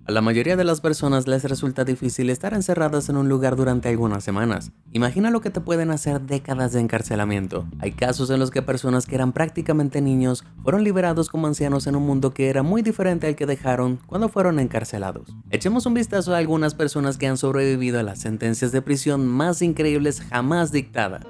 A la mayoría de las personas les resulta difícil estar encerradas en un lugar durante algunas semanas. Imagina lo que te pueden hacer décadas de encarcelamiento. Hay casos en los que personas que eran prácticamente niños fueron liberados como ancianos en un mundo que era muy diferente al que dejaron cuando fueron encarcelados. Echemos un vistazo a algunas personas que han sobrevivido a las sentencias de prisión más increíbles jamás dictadas.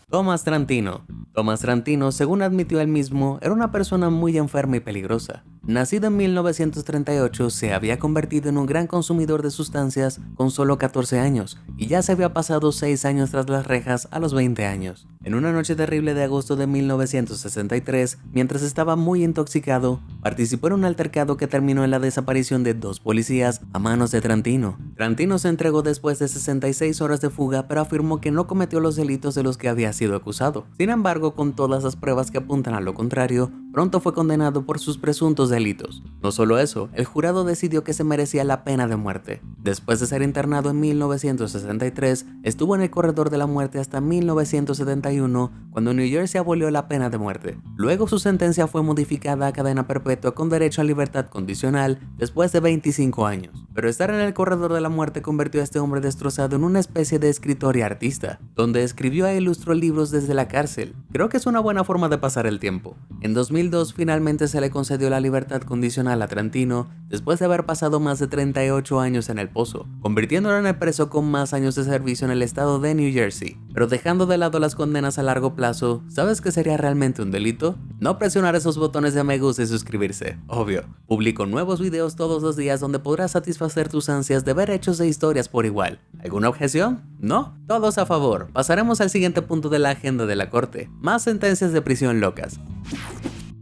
Thomas Trantino. Thomas Trantino, según admitió él mismo, era una persona muy enferma y peligrosa. Nacido en 1938, se había convertido en un gran consumidor de sustancias con solo 14 años y ya se había pasado 6 años tras las rejas a los 20 años. En una noche terrible de agosto de 1963, mientras estaba muy intoxicado, participó en un altercado que terminó en la desaparición de 2 policías a manos de Trantino. Trantino se entregó después de 66 horas de fuga, pero afirmó que no cometió los delitos de los que había sido acusado. Sin embargo, con todas las pruebas que apuntan a lo contrario, pronto fue condenado por sus presuntos delitos. No solo eso, el jurado decidió que se merecía la pena de muerte. Después de ser internado en 1963, estuvo en el corredor de la muerte hasta 1971, cuando New Jersey abolió la pena de muerte. Luego su sentencia fue modificada a cadena perpetua con derecho a libertad condicional después de 25 años. Pero estar en el corredor de la muerte convirtió a este hombre destrozado en una especie de escritor y artista, donde escribió e ilustró libros desde la cárcel. Creo que es una buena forma de pasar el tiempo. En 2002 finalmente se le concedió la libertad condicional a Trantino después de haber pasado más de 38 años en el pozo, convirtiéndolo en el preso con más años de servicio en el estado de New Jersey. Pero dejando de lado las condenas a largo plazo, ¿sabes qué sería realmente un delito? No presionar esos botones de me gusta y suscribirse, obvio. Publico nuevos videos todos los días donde podrás satisfacer tus ansias de ver hechos e historias por igual. ¿Alguna objeción? ¿No? Todos a favor. Pasaremos al siguiente punto de la agenda de la corte. Más sentencias de prisión locas.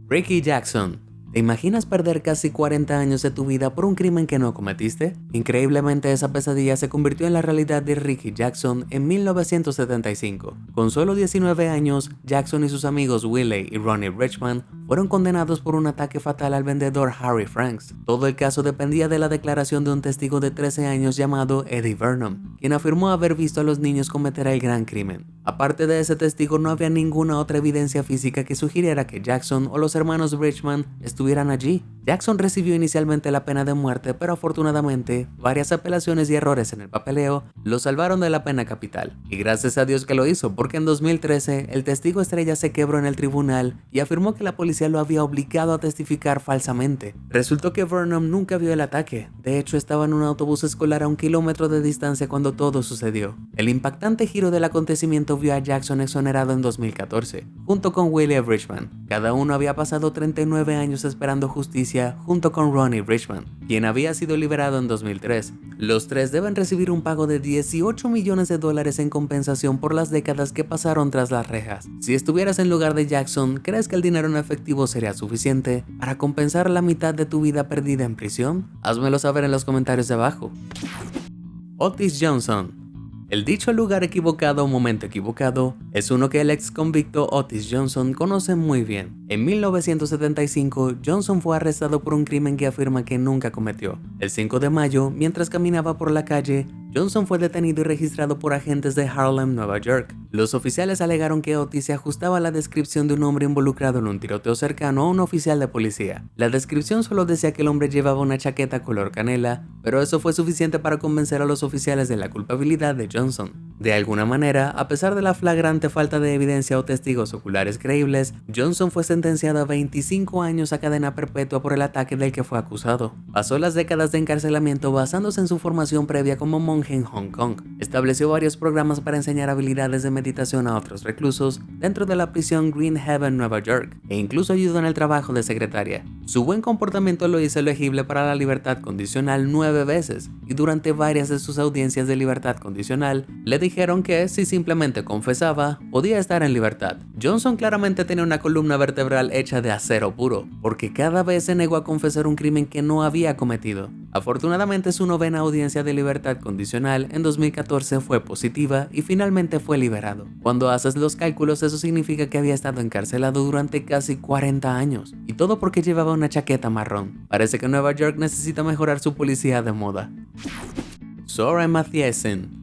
Ricky Jackson. ¿Te imaginas perder casi 40 años de tu vida por un crimen que no cometiste? Increíblemente, esa pesadilla se convirtió en la realidad de Ricky Jackson en 1975. Con solo 19 años, Jackson y sus amigos Willie y Ronnie Richman fueron condenados por un ataque fatal al vendedor Harry Franks. Todo el caso dependía de la declaración de un testigo de 13 años llamado Eddie Vernon, quien afirmó haber visto a los niños cometer el gran crimen. Aparte de ese testigo, no había ninguna otra evidencia física que sugiriera que Jackson o los hermanos Richman estuvieran allí. Jackson recibió inicialmente la pena de muerte, pero afortunadamente, varias apelaciones y errores en el papeleo lo salvaron de la pena capital. Y gracias a Dios que lo hizo, porque en 2013 el testigo estrella se quebró en el tribunal y afirmó que la policía lo había obligado a testificar falsamente. Resultó que Vernon nunca vio el ataque. De hecho, estaba en un autobús escolar a 1 kilómetro de distancia cuando todo sucedió. El impactante giro del acontecimiento vio a Jackson exonerado en 2014, junto con Willie Richman. Cada uno había pasado 39 años esperando justicia junto con Ronnie Richman, quien había sido liberado en 2003. Los tres deben recibir un pago de $18 millones en compensación por las décadas que pasaron tras las rejas. Si estuvieras en lugar de Jackson, ¿crees que el dinero en efectivo sería suficiente para compensar la mitad de tu vida perdida en prisión? Házmelo saber en los comentarios de abajo. Otis Johnson. El dicho lugar equivocado o momento equivocado es uno que el ex convicto Otis Johnson conoce muy bien. En 1975, Johnson fue arrestado por un crimen que afirma que nunca cometió. El 5 de mayo, mientras caminaba por la calle, Johnson fue detenido y registrado por agentes de Harlem, Nueva York. Los oficiales alegaron que Otis se ajustaba a la descripción de un hombre involucrado en un tiroteo cercano a un oficial de policía. La descripción solo decía que el hombre llevaba una chaqueta color canela, pero eso fue suficiente para convencer a los oficiales de la culpabilidad de Johnson. De alguna manera, a pesar de la flagrante falta de evidencia o testigos oculares creíbles, Johnson fue sentenciado a 25 años a cadena perpetua por el ataque del que fue acusado. Pasó las décadas de encarcelamiento basándose en su formación previa como monje en Hong Kong. Estableció varios programas para enseñar habilidades de meditación a otros reclusos dentro de la prisión Green Haven, Nueva York, e incluso ayudó en el trabajo de secretaria. Su buen comportamiento lo hizo elegible para la libertad condicional 9 veces, y durante varias de sus audiencias de libertad condicional, le dijeron que si simplemente confesaba, podía estar en libertad. Johnson claramente tenía una columna vertebral hecha de acero puro, porque cada vez se negó a confesar un crimen que no había cometido. Afortunadamente, su 9ª audiencia de libertad condicional en 2014 fue positiva y finalmente fue liberado. Cuando haces los cálculos, eso significa que había estado encarcelado durante casi 40 años, y todo porque llevaba una chaqueta marrón. Parece que Nueva York necesita mejorar su policía de moda. Zora Mathiesen.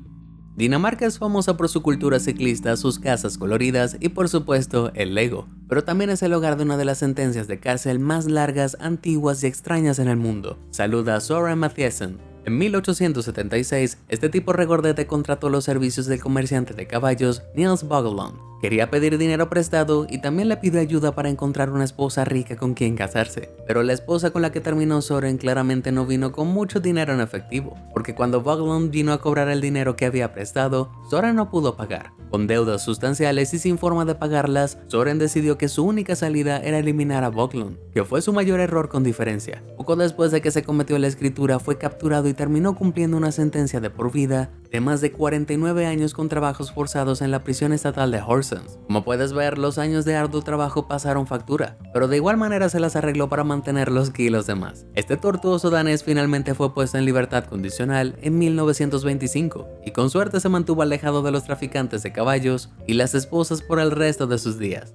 Dinamarca es famosa por su cultura ciclista, sus casas coloridas y por supuesto el Lego, pero también es el hogar de una de las sentencias de cárcel más largas, antiguas y extrañas en el mundo. Saluda a Søren Mathiesen. En 1876, este tipo regordete contrató los servicios del comerciante de caballos Niels Bogelund. Quería pedir dinero prestado y también le pidió ayuda para encontrar una esposa rica con quien casarse. Pero la esposa con la que terminó Søren claramente no vino con mucho dinero en efectivo, porque cuando Bogelund vino a cobrar el dinero que había prestado, Søren no pudo pagar. Con deudas sustanciales y sin forma de pagarlas, Søren decidió que su única salida era eliminar a Bogelund, que fue su mayor error con diferencia. Poco después de que se cometió la escritura, fue capturado y terminó cumpliendo una sentencia de por vida de más de 49 años con trabajos forzados en la prisión estatal de Horsens. Como puedes ver, los años de arduo trabajo pasaron factura, pero de igual manera se las arregló para mantener los kilos de más. Este tortuoso danés finalmente fue puesto en libertad condicional en 1925 y con suerte se mantuvo alejado de los traficantes de caballos y las esposas por el resto de sus días.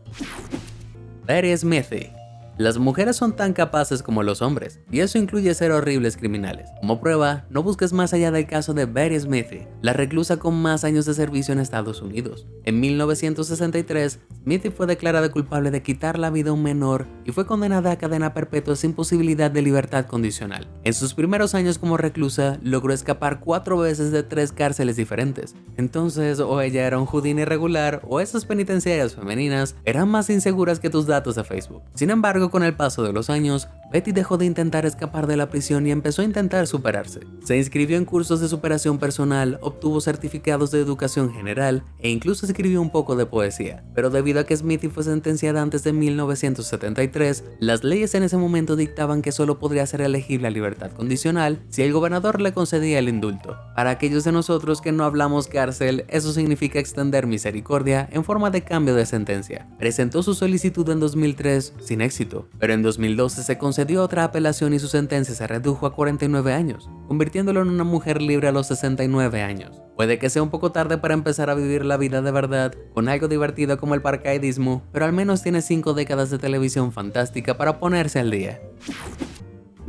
Betty Smithy. Las mujeres son tan capaces como los hombres, y eso incluye ser horribles criminales. Como prueba, no busques más allá del caso de Betty Smithy, la reclusa con más años de servicio en Estados Unidos. En 1963, Smithy fue declarada culpable de quitar la vida a un menor y fue condenada a cadena perpetua sin posibilidad de libertad condicional. En sus primeros años como reclusa, logró escapar 4 veces de 3 cárceles diferentes. Entonces, o ella era un judín irregular, o esas penitenciarias femeninas eran más inseguras que tus datos de Facebook. Sin embargo, con el paso de los años, Betty dejó de intentar escapar de la prisión y empezó a intentar superarse. Se inscribió en cursos de superación personal, obtuvo certificados de educación general e incluso escribió un poco de poesía. Pero debido a que Smithy fue sentenciada antes de 1973, las leyes en ese momento dictaban que solo podría ser elegible a libertad condicional si el gobernador le concedía el indulto. Para aquellos de nosotros que no hablamos cárcel, eso significa extender misericordia en forma de cambio de sentencia. Presentó su solicitud en 2003 sin éxito, pero en 2012 se concedió otra apelación y su sentencia se redujo a 49 años, convirtiéndolo en una mujer libre a los 69 años. Puede que sea un poco tarde para empezar a vivir la vida de verdad con algo divertido como el paracaidismo, pero al menos tiene 5 décadas de televisión fantástica para ponerse al día.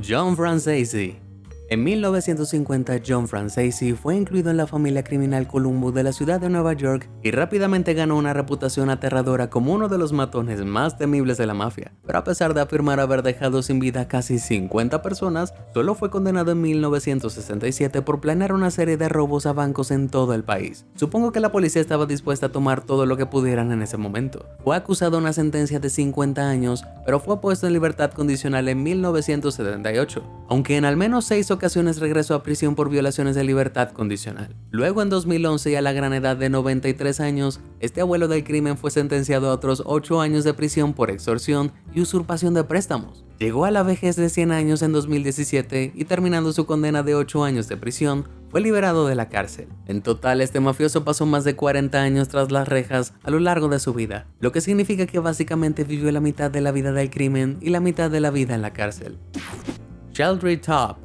John Franzese. En 1950, John Franzese fue incluido en la familia criminal Columbo de la ciudad de Nueva York y rápidamente ganó una reputación aterradora como uno de los matones más temibles de la mafia. Pero a pesar de afirmar haber dejado sin vida a casi 50 personas, solo fue condenado en 1967 por planear una serie de robos a bancos en todo el país. Supongo que la policía estaba dispuesta a tomar todo lo que pudieran en ese momento. Fue acusado de una sentencia de 50 años, pero fue puesto en libertad condicional en 1978, aunque en al menos 6 ocasiones regresó a prisión por violaciones de libertad condicional. Luego en 2011 y a la gran edad de 93 años, este abuelo del crimen fue sentenciado a otros 8 años de prisión por extorsión y usurpación de préstamos. Llegó a la vejez de 100 años en 2017 y terminando su condena de 8 años de prisión, fue liberado de la cárcel. En total, este mafioso pasó más de 40 años tras las rejas a lo largo de su vida, lo que significa que básicamente vivió la mitad de la vida del crimen y la mitad de la vida en la cárcel. Sheldry Top.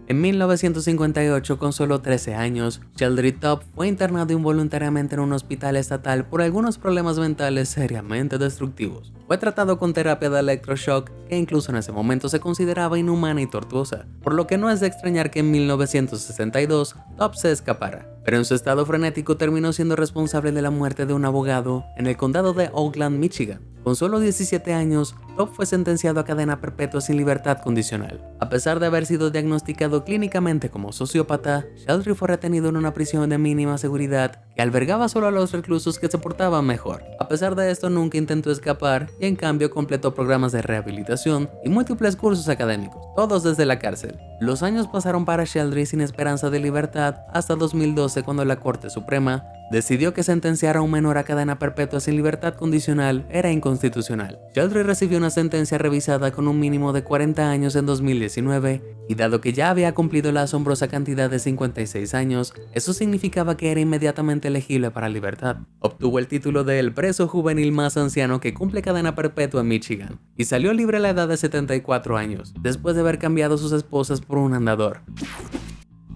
En 1958, con solo 13 años, Sheldry Top fue internado involuntariamente en un hospital estatal por algunos problemas mentales seriamente destructivos. Fue tratado con terapia de electroshock, que incluso en ese momento se consideraba inhumana y tortuosa, por lo que no es de extrañar que en 1962 Top se escapara. Pero en su estado frenético terminó siendo responsable de la muerte de un abogado en el condado de Oakland, Michigan. Con solo 17 años, Top fue sentenciado a cadena perpetua sin libertad condicional. A pesar de haber sido diagnosticado clínicamente como sociópata, Sheldry fue retenido en una prisión de mínima seguridad que albergaba solo a los reclusos que se portaban mejor. A pesar de esto, nunca intentó escapar y en cambio completó programas de rehabilitación y múltiples cursos académicos, todos desde la cárcel. Los años pasaron para Sheldry sin esperanza de libertad hasta 2012, cuando la Corte Suprema decidió que sentenciar a un menor a cadena perpetua sin libertad condicional era inconstitucional. Sheldry recibió una sentencia revisada con un mínimo de 40 años en 2019 y dado que ya había cumplido la asombrosa cantidad de 56 años, eso significaba que era inmediatamente elegible para libertad. Obtuvo el título de el preso juvenil más anciano que cumple cadena perpetua en Michigan y salió libre a la edad de 74 años, después de haber cambiado sus esposas por un andador.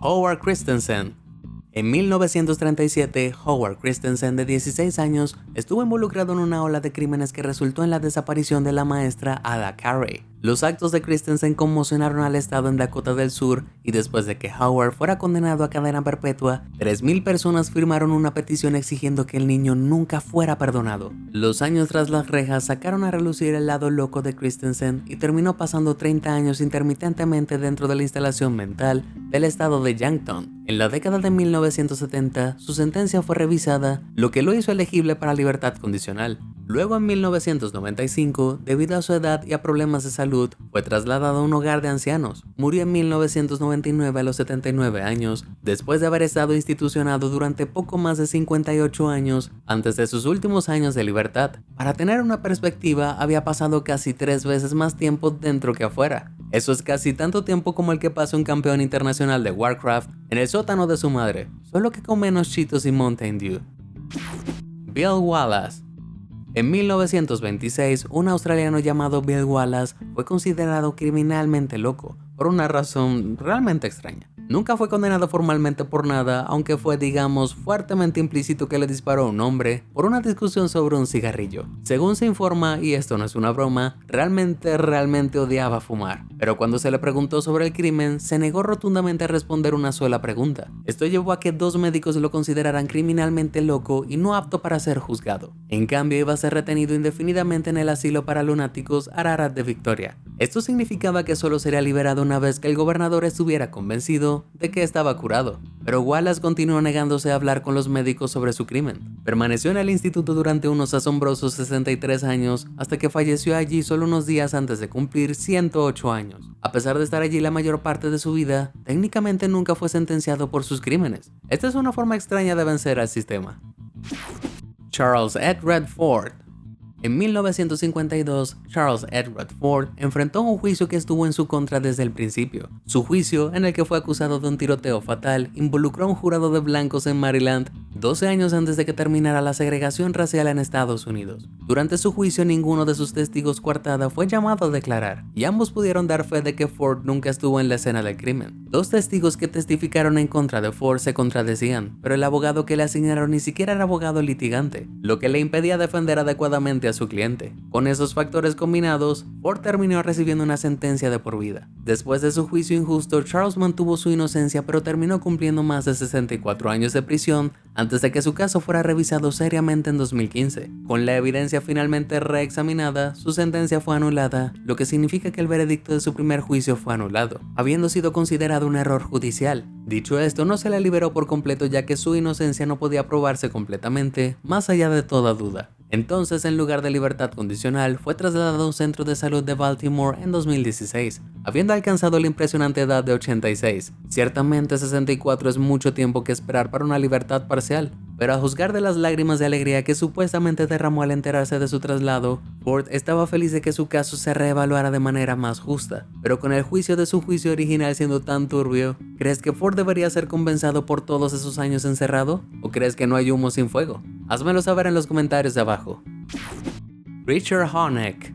Howard Christensen. En 1937, Howard Christensen, de 16 años, estuvo involucrado en una ola de crímenes que resultó en la desaparición de la maestra Ada Carey. Los actos de Christensen conmocionaron al estado en Dakota del Sur y después de que Howard fuera condenado a cadena perpetua, 3,000 personas firmaron una petición exigiendo que el niño nunca fuera perdonado. Los años tras las rejas sacaron a relucir el lado loco de Christensen y terminó pasando 30 años intermitentemente dentro de la instalación mental del estado de Yankton. En la década de 1970, su sentencia fue revisada, lo que lo hizo elegible para libertad condicional. Luego, en 1995, debido a su edad y a problemas de salud, fue trasladado a un hogar de ancianos. Murió en 1999 a los 79 años, después de haber estado institucionado durante poco más de 58 años antes de sus últimos años de libertad. Para tener una perspectiva, había pasado casi 3 veces más tiempo dentro que afuera. Eso es casi tanto tiempo como el que pasa un campeón internacional de Warcraft en el sótano de su madre, solo que con menos Cheetos y Mountain Dew. Bill Wallace. En 1926, un australiano llamado Bill Wallace fue considerado criminalmente loco, por una razón realmente extraña. Nunca fue condenado formalmente por nada, aunque fue, digamos, fuertemente implícito que le disparó a un hombre por una discusión sobre un cigarrillo. Según se informa, y esto no es una broma, realmente odiaba fumar. Pero cuando se le preguntó sobre el crimen, se negó rotundamente a responder una sola pregunta. Esto llevó a que 2 médicos lo consideraran criminalmente loco y no apto para ser juzgado. En cambio, iba a ser retenido indefinidamente en el asilo para lunáticos Ararat de Victoria. Esto significaba que solo sería liberado una vez que el gobernador estuviera convencido de que estaba curado. Pero Wallace continuó negándose a hablar con los médicos sobre su crimen. Permaneció en el instituto durante unos asombrosos 63 años hasta que falleció allí solo unos días antes de cumplir 108 años. A pesar de estar allí la mayor parte de su vida, técnicamente nunca fue sentenciado por sus crímenes. Esta es una forma extraña de vencer al sistema. Charles Edred Ford. En 1952, Charles Edred Ford enfrentó un juicio que estuvo en su contra desde el principio. Su juicio, en el que fue acusado de un tiroteo fatal, involucró a un jurado de blancos en Maryland 12 años antes de que terminara la segregación racial en Estados Unidos. Durante su juicio, ninguno de sus testigos coartada fue llamado a declarar, y ambos pudieron dar fe de que Ford nunca estuvo en la escena del crimen. 2 testigos que testificaron en contra de Ford se contradecían, pero el abogado que le asignaron ni siquiera era abogado litigante, lo que le impedía defender adecuadamente a su cliente. Con esos factores combinados, Ford terminó recibiendo una sentencia de por vida. Después de su juicio injusto, Charles mantuvo su inocencia, pero terminó cumpliendo más de 64 años de prisión antes de que su caso fuera revisado seriamente en 2015. Con la evidencia finalmente reexaminada, su sentencia fue anulada, lo que significa que el veredicto de su primer juicio fue anulado, habiendo sido considerado un error judicial. Dicho esto, no se le liberó por completo, ya que su inocencia no podía probarse completamente, más allá de toda duda. Entonces, en lugar de libertad condicional, fue trasladado a un centro de salud de Baltimore en 2016, habiendo alcanzado la impresionante edad de 86. Ciertamente 64 es mucho tiempo que esperar para una libertad parcial, pero a juzgar de las lágrimas de alegría que supuestamente derramó al enterarse de su traslado, Ford estaba feliz de que su caso se reevaluara de manera más justa. Pero con el juicio de su juicio original siendo tan turbio, ¿crees que Ford debería ser compensado por todos esos años encerrado? ¿O crees que no hay humo sin fuego? Házmelo saber en los comentarios de abajo. Richard Honeck.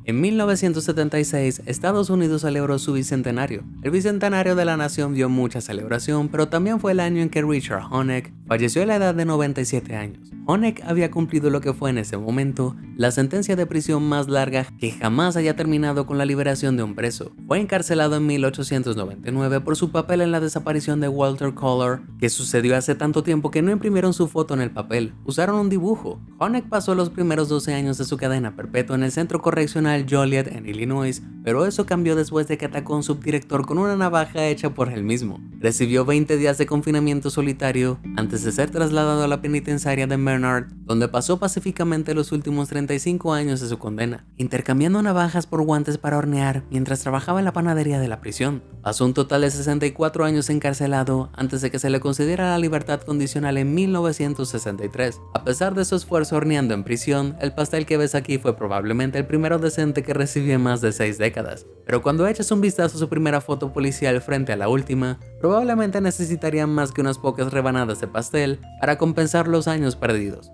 En 1976, Estados Unidos celebró su bicentenario. El bicentenario de la nación dio mucha celebración, pero también fue el año en que Richard Honeck falleció a la edad de 97 años. Honeck había cumplido lo que fue en ese momento la sentencia de prisión más larga que jamás haya terminado con la liberación de un preso. Fue encarcelado en 1899 por su papel en la desaparición de Walter Kohler, que sucedió hace tanto tiempo que no imprimieron su foto en el papel, usaron un dibujo. Honeck pasó los primeros 12 años de su cadena perpetua en el centro correccional Joliet en Illinois, pero eso cambió después de que atacó a un subdirector con una navaja hecha por él mismo. Recibió 20 días de confinamiento solitario antes de ser trasladado a la penitenciaria de Bernard, donde pasó pacíficamente los últimos 35 años de su condena, intercambiando navajas por guantes para hornear mientras trabajaba en la panadería de la prisión. Pasó un total de 64 años encarcelado antes de que se le concediera la libertad condicional en 1963. A pesar de su esfuerzo horneando en prisión, el pastel que ves aquí fue probablemente el primero decente que recibió en más de 6 décadas. Pero cuando echas un vistazo a su primera foto policial frente a la última, probablemente necesitarían más que unas pocas rebanadas de pastel para compensar los años perdidos.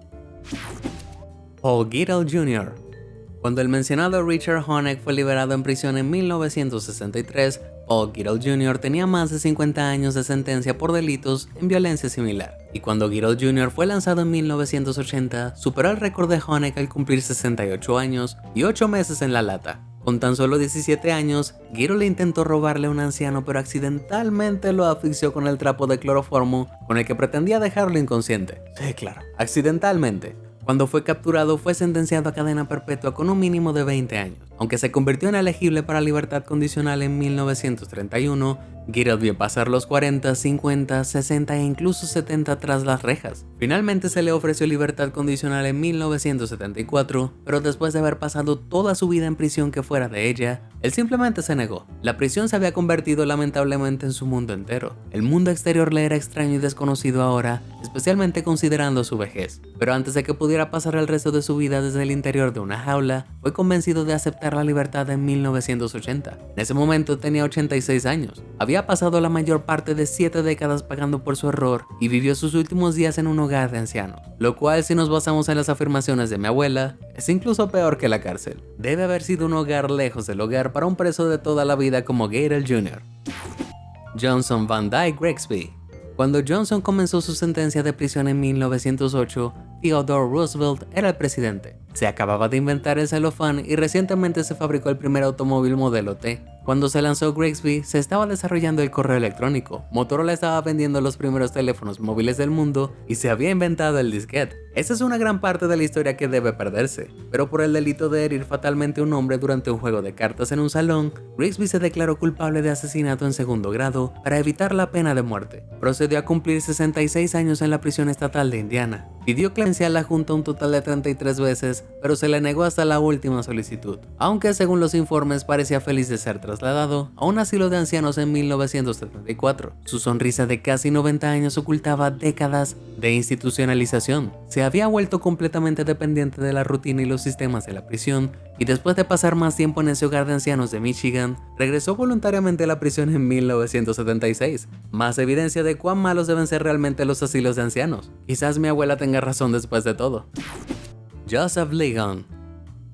Paul Gittell Jr. Cuando el mencionado Richard Honeck fue liberado en prisión en 1963, Paul Gittell Jr. tenía más de 50 años de sentencia por delitos en violencia similar. Y cuando Gittell Jr. fue lanzado en 1980, superó el récord de Honeck al cumplir 68 años y 8 meses en la lata. Con tan solo 17 años, Girolamo intentó robarle a un anciano, pero accidentalmente lo asfixió con el trapo de cloroformo con el que pretendía dejarlo inconsciente. Sí, claro, accidentalmente. Cuando fue capturado, fue sentenciado a cadena perpetua con un mínimo de 20 años. Aunque se convirtió en elegible para libertad condicional en 1931, Girolamo vio pasar los 40, 50, 60 e incluso 70 tras las rejas. Finalmente se le ofreció libertad condicional en 1974, pero después de haber pasado toda su vida en prisión que fuera de ella, él simplemente se negó. La prisión se había convertido lamentablemente en su mundo entero. El mundo exterior le era extraño y desconocido ahora, especialmente considerando su vejez. Pero antes de que pudiera pasar el resto de su vida desde el interior de una jaula, fue convencido de aceptar la libertad en 1980. En ese momento tenía 86 años. Había pasado la mayor parte de 7 décadas pagando por su error y vivió sus últimos días en un hogar de ancianos, lo cual, si nos basamos en las afirmaciones de mi abuela, es incluso peor que la cárcel. Debe haber sido un hogar lejos del hogar para un preso de toda la vida como Gator Jr. Johnson Van Dyke Grigsby. Cuando Johnson comenzó su sentencia de prisión en 1908, Theodore Roosevelt era el presidente. Se acababa de inventar el celofán y recientemente se fabricó el primer automóvil modelo T. Cuando se lanzó Grigsby, se estaba desarrollando el correo electrónico, Motorola estaba vendiendo los primeros teléfonos móviles del mundo y se había inventado el disquete. Esa es una gran parte de la historia que debe perderse, pero por el delito de herir fatalmente a un hombre durante un juego de cartas en un salón, Grigsby se declaró culpable de asesinato en segundo grado para evitar la pena de muerte. Procedió a cumplir 66 años en la prisión estatal de Indiana. Pidió clemencia a la Junta un total de 33 veces, pero se le negó hasta la última solicitud. Aunque según los informes parecía feliz de ser trasladado a un asilo de ancianos en 1974. Su sonrisa de casi 90 años ocultaba décadas de institucionalización. Se había vuelto completamente dependiente de la rutina y los sistemas de la prisión, y después de pasar más tiempo en ese hogar de ancianos de Michigan, regresó voluntariamente a la prisión en 1976. Más evidencia de cuán malos deben ser realmente los asilos de ancianos. Quizás mi abuela tenga razón después de todo. Joseph Ligon.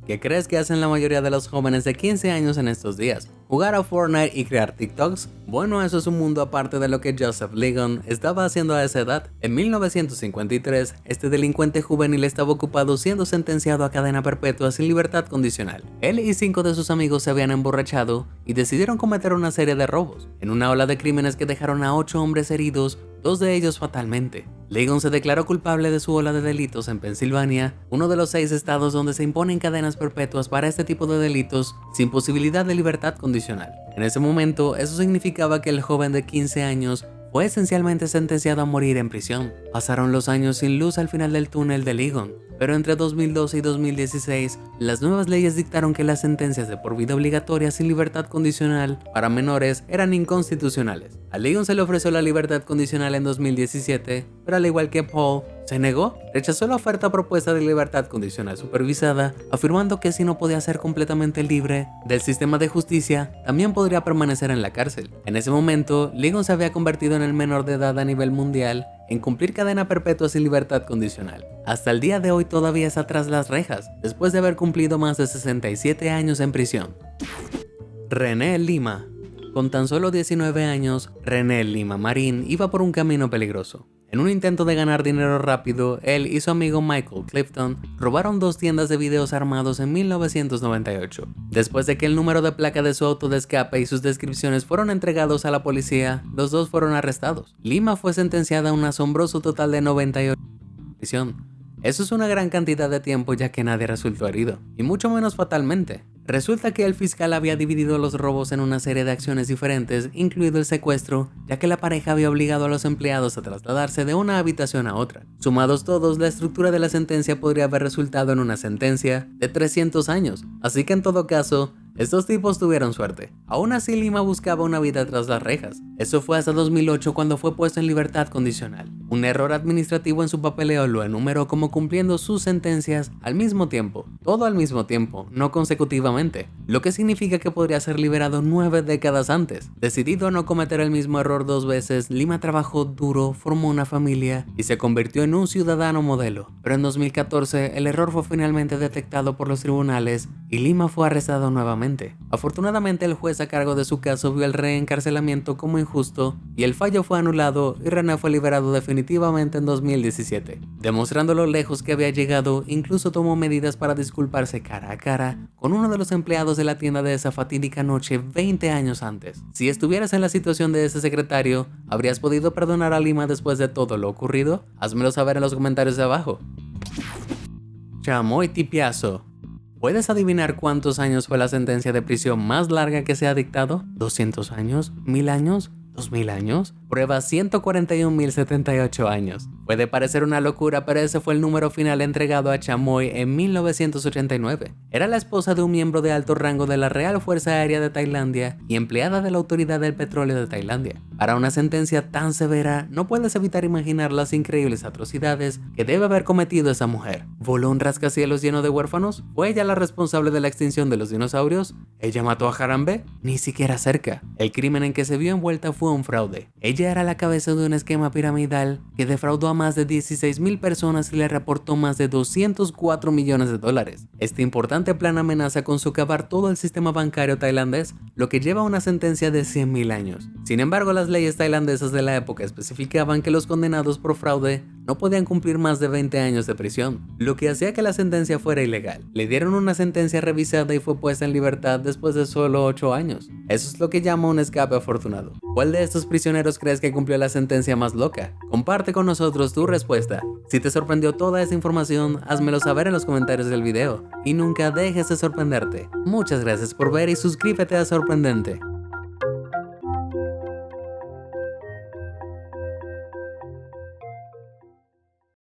¿Qué crees que hacen la mayoría de los jóvenes de 15 años en estos días? ¿Jugar a Fortnite y crear TikToks? Bueno, eso es un mundo aparte de lo que Joseph Ligon estaba haciendo a esa edad. En 1953, este delincuente juvenil estaba ocupado siendo sentenciado a cadena perpetua sin libertad condicional. Él y 5 de sus amigos se habían emborrachado y decidieron cometer una serie de robos, en una ola de crímenes que dejaron a 8 hombres heridos, 2 de ellos fatalmente. Ligon se declaró culpable de su ola de delitos en Pensilvania, uno de los 6 estados donde se imponen cadenas perpetuas para este tipo de delitos sin posibilidad de libertad condicional. En ese momento, eso significaba que el joven de 15 años fue esencialmente sentenciado a morir en prisión. Pasaron los años sin luz al final del túnel de Ligon, pero entre 2012 y 2016, las nuevas leyes dictaron que las sentencias de por vida obligatorias sin libertad condicional para menores eran inconstitucionales. A Ligon se le ofreció la libertad condicional en 2017, pero al igual que Paul, se negó, rechazó la oferta propuesta de libertad condicional supervisada, afirmando que si no podía ser completamente libre del sistema de justicia, también podría permanecer en la cárcel. En ese momento, Ligon se había convertido en el menor de edad a nivel mundial en cumplir cadena perpetua sin libertad condicional. Hasta el día de hoy todavía está tras las rejas, después de haber cumplido más de 67 años en prisión. René Lima. Con tan solo 19 años, René Lima Marín iba por un camino peligroso. En un intento de ganar dinero rápido, él y su amigo Michael Clifton robaron 2 tiendas de videos armados en 1998. Después de que el número de placa de su auto de escape y sus descripciones fueron entregados a la policía, los dos fueron arrestados. Lima fue sentenciada a un asombroso total de 98 años de prisión. Eso es una gran cantidad de tiempo ya que nadie resultó herido, y mucho menos fatalmente. Resulta que el fiscal había dividido los robos en una serie de acciones diferentes, incluido el secuestro, ya que la pareja había obligado a los empleados a trasladarse de una habitación a otra. Sumados todos, la estructura de la sentencia podría haber resultado en una sentencia de 300 años, así que en todo caso, estos tipos tuvieron suerte. Aún así, Lima buscaba una vida tras las rejas. Eso fue hasta 2008 cuando fue puesto en libertad condicional. Un error administrativo en su papeleo lo enumeró como cumpliendo sus sentencias al mismo tiempo. Todo al mismo tiempo, no consecutivamente. Lo que significa que podría ser liberado 9 décadas antes. Decidido a no cometer el mismo error 2 veces, Lima trabajó duro, formó una familia y se convirtió en un ciudadano modelo. Pero en 2014, el error fue finalmente detectado por los tribunales y Lima fue arrestado nuevamente. Afortunadamente, el juez a cargo de su caso vio el reencarcelamiento como injusto y el fallo fue anulado y René fue liberado definitivamente definitivamente en 2017. Demostrando lo lejos que había llegado, incluso tomó medidas para disculparse cara a cara con uno de los empleados de la tienda de esa fatídica noche 20 años antes. Si estuvieras en la situación de ese secretario, ¿habrías podido perdonar a Lima después de todo lo ocurrido? Házmelo saber en los comentarios de abajo. Chamoy tipiazo. ¿Puedes adivinar cuántos años fue la sentencia de prisión más larga que se ha dictado? ¿200 años? ¿1000 años? ¿2000 años? Prueba 141.078 años. Puede parecer una locura, pero ese fue el número final entregado a Chamoy en 1989. Era la esposa de un miembro de alto rango de la Real Fuerza Aérea de Tailandia y empleada de la Autoridad del Petróleo de Tailandia. Para una sentencia tan severa, no puedes evitar imaginar las increíbles atrocidades que debe haber cometido esa mujer. ¿Voló un rascacielos lleno de huérfanos? ¿Fue ella la responsable de la extinción de los dinosaurios? ¿Ella mató a Harambe? Ni siquiera cerca. El crimen en que se vio envuelta fue un fraude. Ella era la cabeza de un esquema piramidal que defraudó a más de 16,000 personas y le reportó más de 204 millones de dólares. Este importante plan amenaza con socavar todo el sistema bancario tailandés, lo que lleva a una sentencia de 100,000 años. Sin embargo, las leyes tailandesas de la época especificaban que los condenados por fraude no podían cumplir más de 20 años de prisión, lo que hacía que la sentencia fuera ilegal. Le dieron una sentencia revisada y fue puesta en libertad después de solo 8 años. Eso es lo que llama un escape afortunado. ¿Cuál de estos prisioneros crees que cumplió la sentencia más loca? Comparte con nosotros tu respuesta. Si te sorprendió toda esa información, házmelo saber en los comentarios del video. Y nunca dejes de sorprenderte. Muchas gracias por ver y suscríbete a Sorprendente.